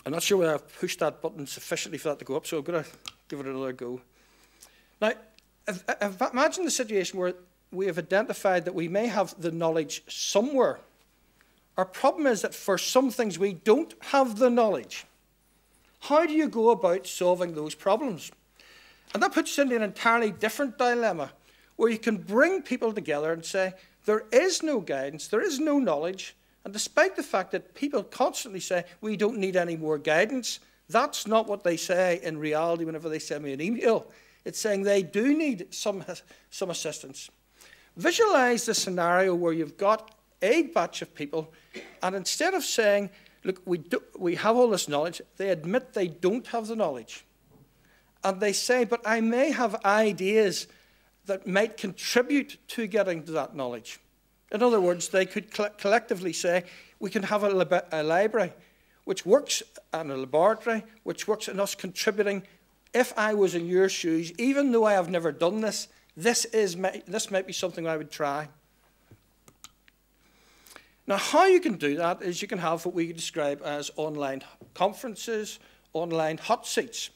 I'm not sure whether I've pushed that button sufficiently for that to go up, so I'm going to give it another go. Now, imagine the situation where we have identified that we may have the knowledge somewhere. Our problem is that for some things we don't have the knowledge. How do you go about solving those problems? And that puts us into an entirely different dilemma, where you can bring people together and say, there is no guidance, there is no knowledge, and despite the fact that people constantly say, we don't need any more guidance, that's not what they say in reality whenever they send me an email. It's saying they do need some assistance. Visualize the scenario where you've got a batch of people, and instead of saying, look, we have all this knowledge, they admit they don't have the knowledge. And they say, but I may have ideas that might contribute to getting to that knowledge. In other words, they could collectively say, we can have a library which works, and a laboratory which works in us contributing. If I was in your shoes, even though I have never done this, this might be something I would try. Now, how you can do that is you can have what we describe as online conferences, online hot seats.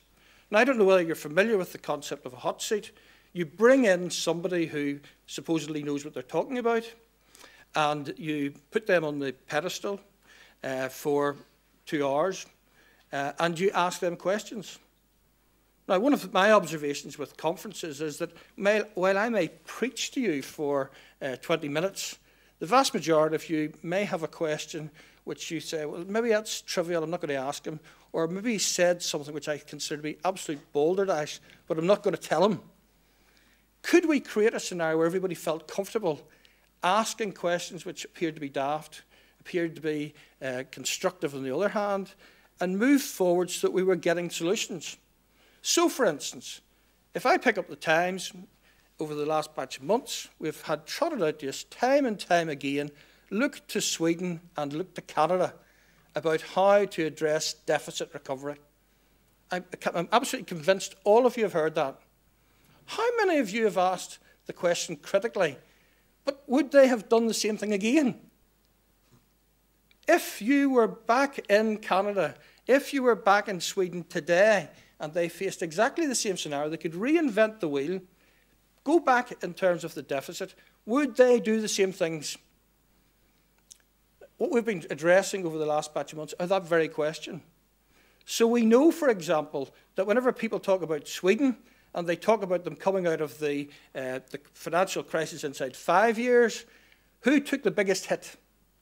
Now, I don't know whether you're familiar with the concept of a hot seat. You bring in somebody who supposedly knows what they're talking about, and you put them on the pedestal for 2 hours, and you ask them questions. Now, one of my observations with conferences is that while I may preach to you for 20 minutes, the vast majority of you may have a question which you say, well, maybe that's trivial, I'm not going to ask him, or maybe he said something which I consider to be absolute balderdash, but I'm not going to tell him. Could we create a scenario where everybody felt comfortable asking questions which appeared to be daft, appeared to be constructive on the other hand, and move forward so that we were getting solutions? So, for instance, if I pick up the Times, over the last batch of months, we've had trotted out to us time and time again, look to Sweden and look to Canada about how to address deficit recovery. I'm absolutely convinced all of you have heard that. How many of you have asked the question critically, but would they have done the same thing again? If you were back in Canada, if you were back in Sweden today, and they faced exactly the same scenario, they could reinvent the wheel, go back in terms of the deficit, would they do the same things? What we've been addressing over the last batch of months are that very question. So we know, for example, that whenever people talk about Sweden, and they talk about them coming out of the financial crisis inside 5 years, who took the biggest hit,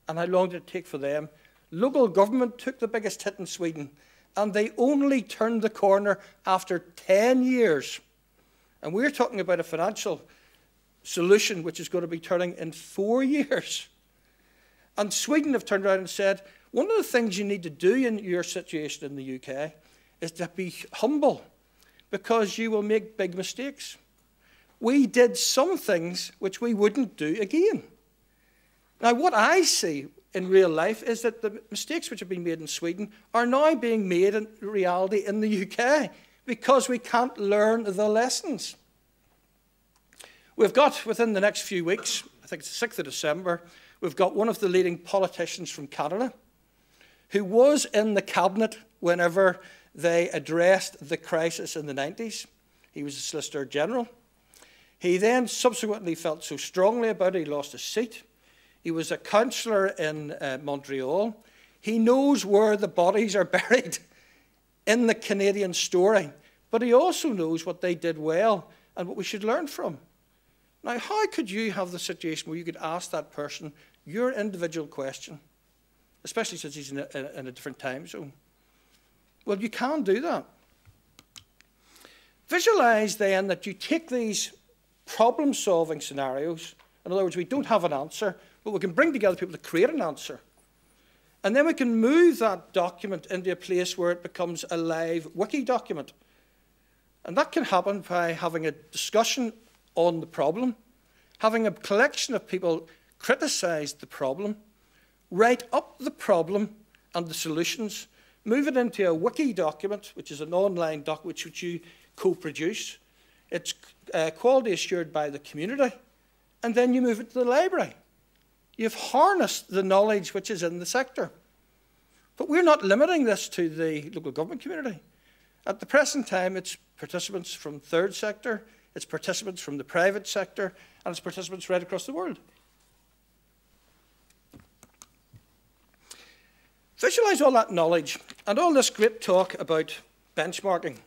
and how long did it take for them? Local government took the biggest hit in Sweden, and they only turned the corner after 10 years. And we're talking about a financial solution which is going to be turning in 4 years. And Sweden have turned around and said, one of the things you need to do in your situation in the UK is to be humble, because you will make big mistakes. We did some things which we wouldn't do again. Now, what I see in real life is that the mistakes which have been made in Sweden are now being made in reality in the UK, because we can't learn the lessons. We've got, within the next few weeks, I think it's the 6th of December, we've got one of the leading politicians from Canada who was in the cabinet whenever they addressed the crisis in the 90s. He was a Solicitor General. He then subsequently felt so strongly about it, he lost his seat. He was a councillor in Montreal. He knows where the bodies are buried in the Canadian story, but he also knows what they did well and what we should learn from. Now, how could you have the situation where you could ask that person your individual question, especially since he's in a different time zone? Well, you can do that. Visualize then that you take these problem-solving scenarios. In other words, we don't have an answer, but we can bring together people to create an answer. And then we can move that document into a place where it becomes a live wiki document. And that can happen by having a discussion on the problem, having a collection of people criticize the problem, write up the problem and the solutions, move it into a wiki document, which is an online document which you co-produce. It's quality assured by the community, and then you move it to the library. You've harnessed the knowledge which is in the sector. But we're not limiting this to the local government community. At the present time, it's participants from third sector, it's participants from the private sector, and it's participants right across the world. Visualize all that knowledge and all this great talk about benchmarking.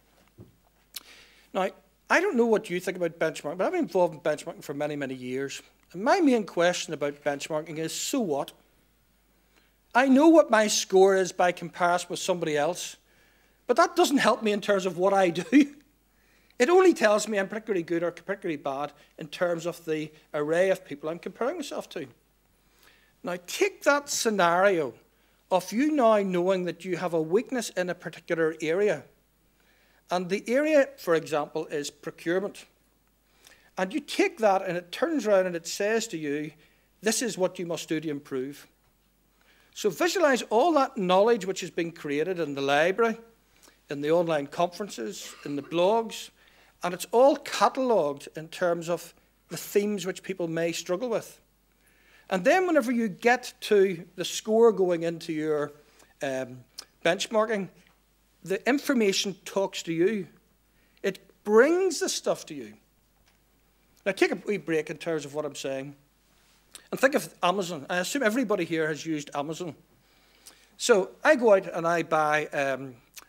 Now, I don't know what you think about benchmarking, but I've been involved in benchmarking for many, many years. And my main question about benchmarking is, so what? I know what my score is by comparison with somebody else, but that doesn't help me in terms of what I do. It only tells me I'm particularly good or particularly bad in terms of the array of people I'm comparing myself to. Now, take that scenario of you now knowing that you have a weakness in a particular area. And the area, for example, is procurement. And you take that and it turns around and it says to you, this is what you must do to improve. So visualize all that knowledge which has been created in the library, in the online conferences, in the blogs, and it's all catalogued in terms of the themes which people may struggle with. And then whenever you get to the score going into your benchmarking, the information talks to you. It brings the stuff to you. Now take a wee break in terms of what I'm saying. And think of Amazon. I assume everybody here has used Amazon. So I go out and I buy,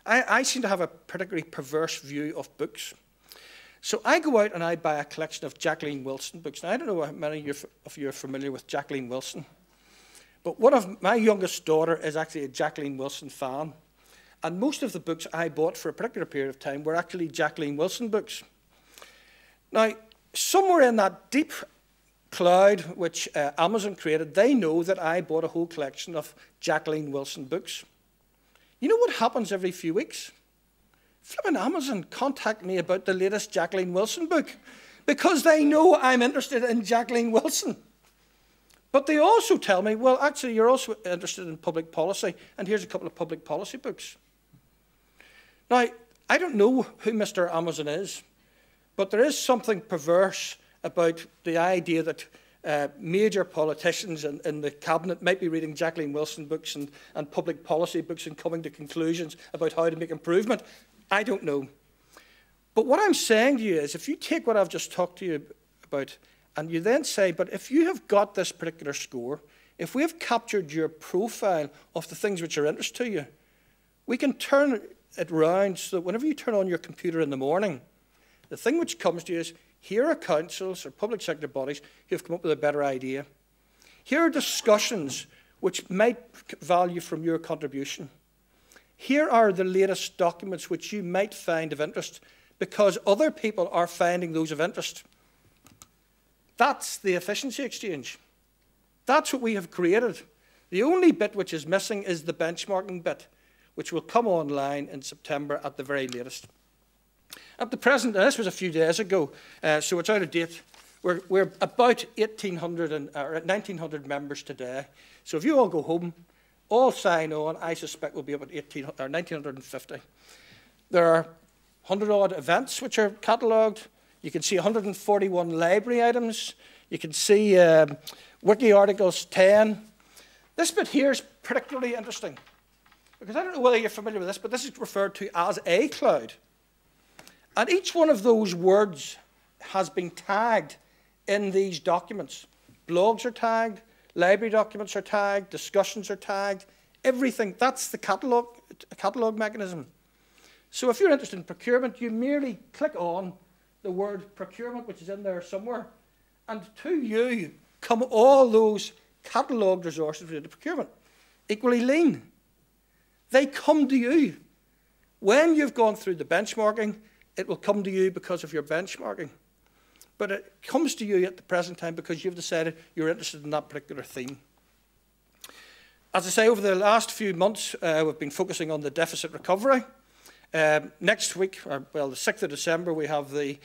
I seem to have a particularly perverse view of books. So I go out and I buy a collection of Jacqueline Wilson books. Now, I don't know how many of you are familiar with Jacqueline Wilson, but one of my youngest daughter is actually a Jacqueline Wilson fan. And most of the books I bought for a particular period of time were actually Jacqueline Wilson books. Now, somewhere in that deep cloud which Amazon created, they know that I bought a whole collection of Jacqueline Wilson books. You know what happens every few weeks? Flipping Amazon contact me about the latest Jacqueline Wilson book because they know I'm interested in Jacqueline Wilson. But they also tell me, well, actually, you're also interested in public policy, and here's a couple of public policy books. Now, I don't know who Mr. Amazon is, but there is something perverse about the idea that major politicians in the cabinet might be reading Jacqueline Wilson books and public policy books and coming to conclusions about how to make improvement. I don't know. But what I'm saying to you is, if you take what I've just talked to you about, and you then say, but if you have got this particular score, if we have captured your profile of the things which are of interest to you, we can turn it round so that whenever you turn on your computer in the morning, the thing which comes to you is, here are councils or public sector bodies who have come up with a better idea. Here are discussions which might value from your contribution. Here are the latest documents which you might find of interest because other people are finding those of interest. That's the efficiency exchange. That's what we have created. The only bit which is missing is the benchmarking bit, which will come online in September at the very latest. At the present, and this was a few days ago, so it's out of date, we're about 1,900 members today. So if you all go home, all sign on, I suspect we'll be about 1,950. There are 100-odd events which are catalogued. You can see 141 library items. You can see wiki articles 10. This bit here is particularly interesting because I don't know whether you're familiar with this, but this is referred to as a cloud. And each one of those words has been tagged in these documents. Blogs are tagged, library documents are tagged, discussions are tagged, everything. That's the catalogue mechanism. So if you're interested in procurement, you merely click on the word procurement, which is in there somewhere, and to you come all those catalogued resources related to procurement. Equally lean. They come to you. When you've gone through the benchmarking, it will come to you because of your benchmarking. But it comes to you at the present time because you've decided you're interested in that particular theme. As I say, over the last few months, we've been focusing on the deficit recovery. Next week, well, the 6th of December, we have the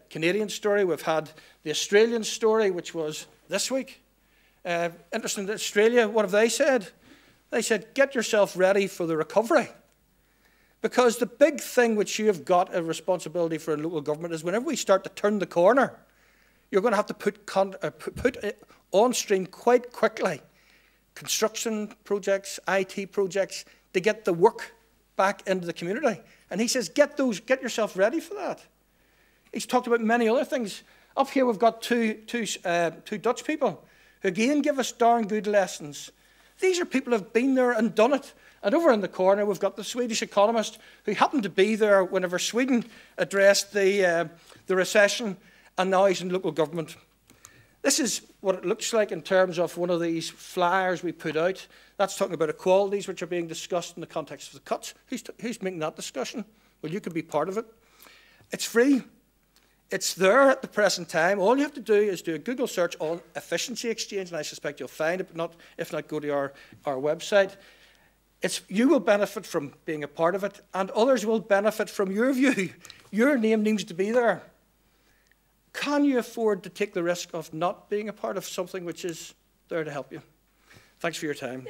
Canadian story. We've had the Australian story, which was this week. Interesting, Australia, what have they said? They said, get yourself ready for the recovery. Because the big thing which you have got a responsibility for in local government is whenever we start to turn the corner, you're going to have to put on stream quite quickly construction projects, IT projects, to get the work back into the community. And he says, get yourself ready for that. He's talked about many other things. Up here we've got two Dutch people who again give us darn good lessons. These are people who have been there and done it. And over in the corner we've got the Swedish economist who happened to be there whenever Sweden addressed the recession, and now he's in local government. This is what it looks like in terms of one of these flyers we put out. That's talking about equalities which are being discussed in the context of the cuts. Who's making that discussion? Well, you could be part of it. It's free. It's there at the present time. All you have to do is do a Google search on efficiency exchange, and I suspect you'll find it, but if not, go to our website. You will benefit from being a part of it, and others will benefit from your view. Your name needs to be there. Can you afford to take the risk of not being a part of something which is there to help you? Thanks for your time.